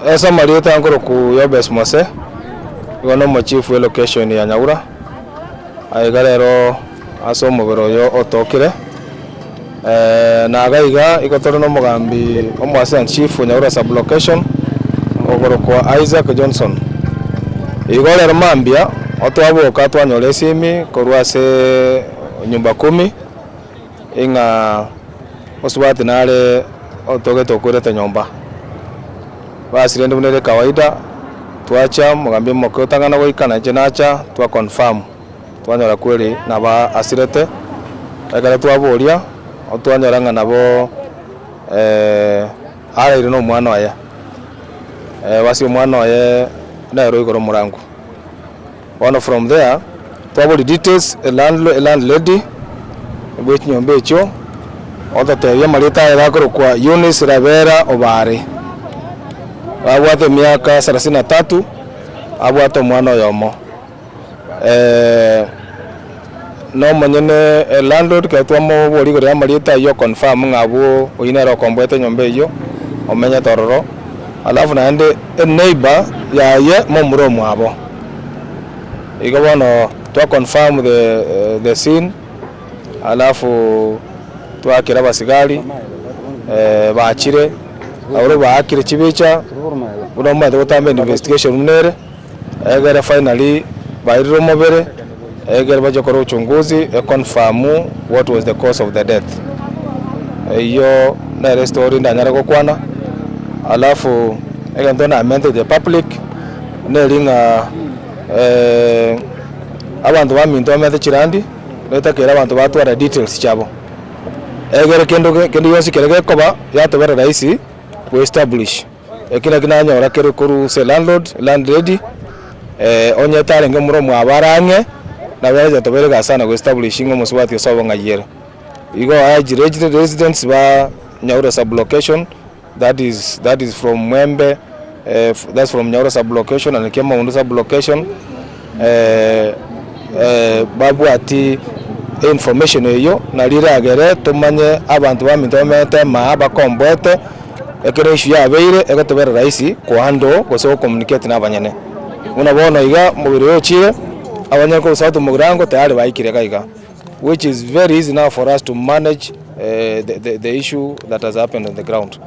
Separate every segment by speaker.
Speaker 1: esa marieta ngoro ku Yobes Mose gono mo chief we location ya Nyaura aigarero aso mubero yo otokire na gaiga ikotoro no mugambi omwase chief Nyaura sub location ogoro kwa Isaac Johnson igorero mambia otwaboka twanyore simi korwase nyumba 10 inga osubati nale otogeto okurete nyumba basi rende bunere kawaida tuacha mugambi mokotangana goikana jenacha twa confirm twanyora kweli naba asirete agara twaboria otwanyora nabo ara ire no mwana aya wasi mwana aya na ro igoro murango one from there twabori details landlady which nyombe echo otatebia marita era kwa Eunice Ravera Obare abwate miaka 33 abwate mwana yomo no manyene landlord ka twamo bori gore marita yo confirm ngabo oinero kombwete nyombe yo omenya tororo alafu naende neighbor yaye momuro mwabo igabono to confirm the scene alafu twakira basigari baachire awro baakire chibicha uno mwe tambe investigation munere egera finally bairiro mobere egera bajokora uchunguzi confirm what was the cause of the death iyo na restore ndanyara kokwana alafu egantona amente the public nelinga abantu baminto amete chirandi letakera abantu batwara details chabo egere kendo yosi kerege koba yatobera raisi ku establish ekina kinanyora kero kuru se landlady onye tarenge muro mwabarange na byaje toberega sana ku establish ngo musubati osobo ngayera igo aji residents ba Nyaura sub location that is from Mwembe that's from Nyaura sub location and Kema Undu sub location babu ati information eyo nalira agere tumanye abantu baminto mete mahaba kombete ekere issue yabeire egatobera raisi kuhando goso communicate nabanyene unabona iga mubiri yochire abanyene ko sautu mugirango tayari baikire kaiga which is very easy now for us to manage the issue that has happened on the ground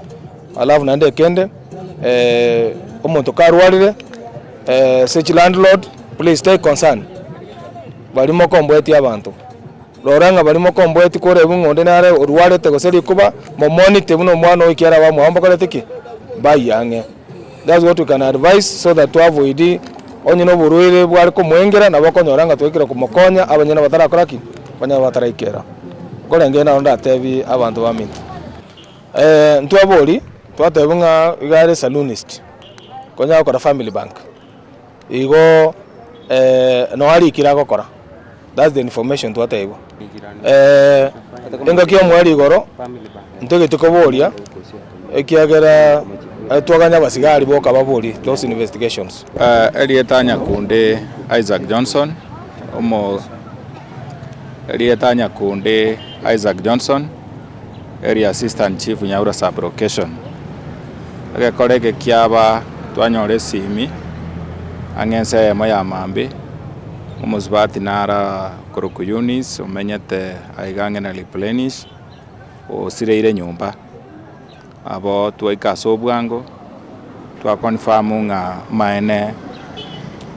Speaker 1: alafu nande kende omuntu karwalire such landlord please take concern balimo kombweti abantu loranga balimo kombweti kore bungonde nare orwalete goseri kuba momonite buno mwana okiara ba muhamba kole tiki bayange. That's what we can advise so that to avoid onyino buruire bwari ko mwengera nabakonyoranga twekira kumokonya abanyana batara koraki banya batara ikera kole ngena onda tebi abantu baminti ntwabori twatebunga igare salonist konya ko family bank igo no ali kira gokora. That's the information twatego enga kyo mwali goro ntege tukoboria ekiagera twaganya basigari boka babori close investigations
Speaker 2: elietanya kunde Isaac Johnson elietanya kunde Isaac Johnson area assistant chief Nyaura sub location age kolege kiaba twanyore simi angense moya mambe umuzbati nara koroku Eunice umenyete aigange na replenish o sireire nyumba abo twaika sobwango twa confirm nga maene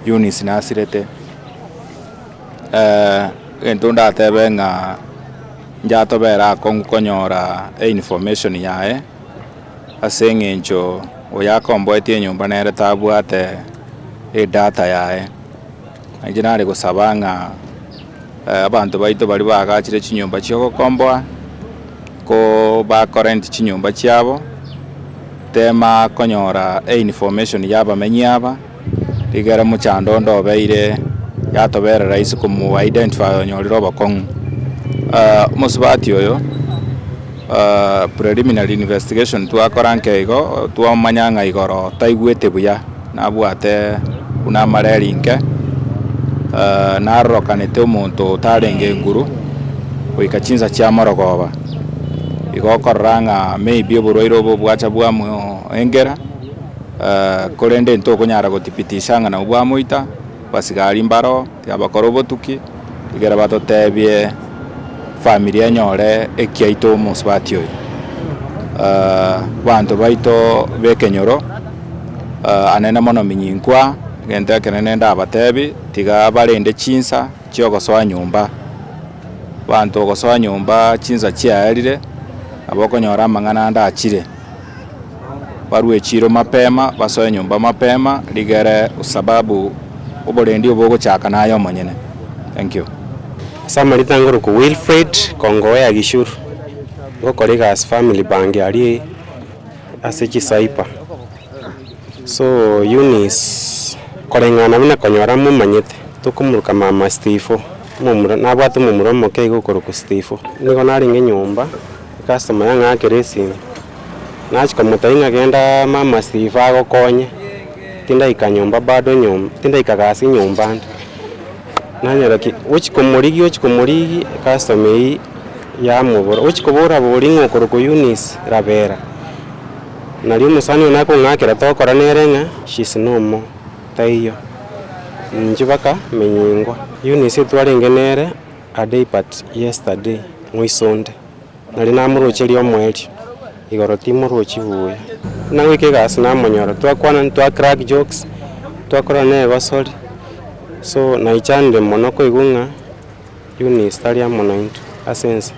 Speaker 2: Eunice na sirete entunda tebe nga njato bera konyora information yae asengencho oyakombwetie nyumba nere tabwate data yae anjinare gusabanga abantu baito bali bagachire chinyumba chyo komboa ko ba current chinyumba cyabo tema konyora information yaba menyaba ligara mu chandondo beire yatobera rais kumu identify nyoriro bakon musubati oyo preliminary investigation twakoranke igo twamanyanga igoro taigwete buya nabwate una marerinke narokanete umuntu tarenge nguru wikachinza cha marogoba igokoranga maybe oburoiro bwo bwacha bwa mu engera korende ntokonyara gotipitisha ng'ana bwa moita basigari mbaro tiabakora obotuki igera batotebie familia enyore ekiaito omusibati oyo banto baito bekenyoro anene mono Menyinkwa gento ekenene ndabatebi tiga barende chinsa chiogosoa nyumba banto ogosoa nyumba chinsa chiaerire abokonyora amang'ana ndachire barue chiro mapema basoe nyumba mapema ligere sababu oborendi obogochaka nayo monyene. Thank you.
Speaker 3: Samarita ngoro ku Wilfred Kongoe ya Gishuru gokorigas family bangi ari asechi saipa so Eunice korengana bina konyora mumanyete tukumuruka mama Steve mumura nabwatu mumura moke gukoro ku Steve nigo nari nyumba customer yanga akeresi nachika mutainga genda mama Steve agokonye tinda ikanyumba bado nyumba tinda ikagasi nyumba nanyaraki uchikomorigi customer ya mubura uchikobora buri ngokoro ku Eunice rabera nari musani onako ngakira tokora nerenga she's no more taiyo njibaka Menyinkwa Eunice twarengenere a day but yesterday mwisonde nari namurocheri omweri igoro timurochi buya nawike gas namonyora twakwana twa crack jokes twakora ne basori so naichande monoko igunga Eunice tari amonaintu asense